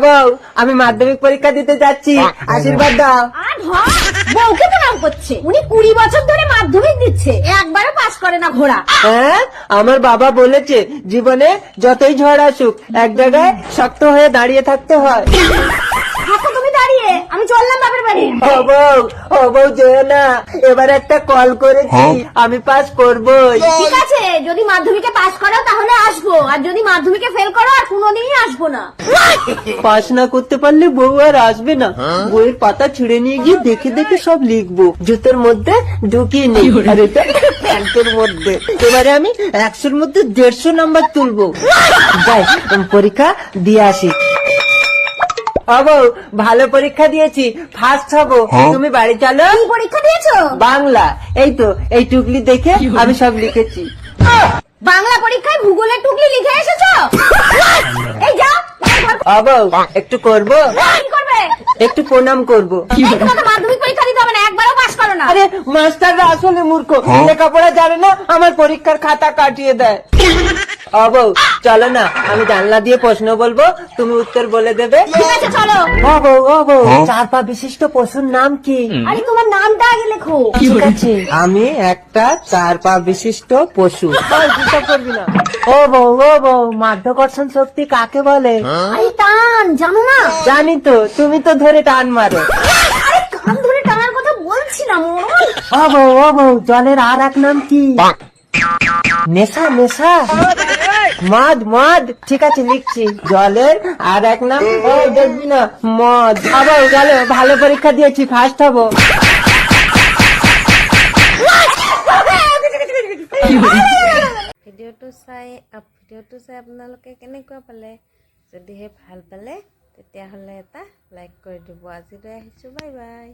বউ, আমি মাধ্যমিক পরীক্ষা দিতে যাচ্ছি, আশীর্বাদ দাও। আর বউকে প্রণাম করছে, উনি 20 বছর ধরে মাধ্যমিক দিচ্ছে, একবারও পাস করে না ঘোড়া। হ্যাঁ, আমার বাবা বলেছে জীবনে যতই ঝড় আসুক এক জায়গায় শক্ত হয়ে দাঁড়িয়ে থাকতে হয়। থাকো তুমি দাঁড়িয়ে, আমি চললাম বাপের বাড়ি। ও বউ যেও না, এবার একটা কল করেছি, আমি পাস করবই। ঠিক আছে, যদি মাধ্যমিকে পাস করো তাহলে আসবো, আর যদি মাধ্যমিকে ফেল করো আর কোনোদিনই আসবো না। পাস না করতে পারলে বউ আর আসবে না। বইয়ের পাতা ছিঁড়ে নিয়ে গিয়ে দেখে দেখে সব লিখবো, জুতোর মধ্যে ঢুকিয়ে নেই, আর এটা প্যান্টের মধ্যে। এবারে আমি 100-র মধ্যে 150 নাম্বার তুলবো। যাই, পরীক্ষা দিয়ে আসি। বউ, ভালো পরীক্ষা দিয়েছি, ফার্স্ট হবো। তুমি বাড়ি চলো। কি পরীক্ষা দিয়েছো? বাংলা। এই তো, এই টুকলি দেখে আমি সব লিখেছি। বাংলা পরীক্ষায় ভূগোলের টুকলি লিখে এসেছো? এই যাও। বউ, একটু করবো, কি করবে? একটু প্রণাম করবো। এই তোমাকে মাধ্যমিক পরীক্ষা দিতে হবে না, একবারও পাস করো না। আরে মাস্টাররা আসলে মূর্খ, লেখাপড়া জানে না, আমার পরীক্ষার খাতা কাটিয়ে দেয়। বউ, চলো না, আমি জানলা দিয়ে প্রশ্ন বলবো, তুমি উত্তর বলে দেবে। ঠিক আছে চলো। ও বউ, 4 পা বিশিষ্ট পশুর নাম কি? আরে তোমার নামটা আগে লেখো। ঠিক আছে, আমি একটা 4 পা বিশিষ্ট পশু। চিন্তা করবি না। ও বউ, মাধ্যাকর্ষণ শক্তি কাকে বলে? আরে টান, জানো না? জানি তো, তুমি তো ধরে টান মারো। আরে কান ধরে টানার কথা বলছি না মরণ। ও বউ, জলের আর এক নাম কি? নেশা। মদ। ঠিক আছে, লিখছি। জলের আর এক নাম, দেখবি না, মদ। আবার চলো, ভালো পরীক্ষা দিয়েছি, ফার্স্ট হবো। ভিডিঅ'টো চাই আপোনালোকে কেনেকুৱা পালে? যদিহে ভাল পালে তেতিয়াহ'লে এটা লাইক কৰি দিব। আজিলৈ আহিছোঁ, বাই বাই।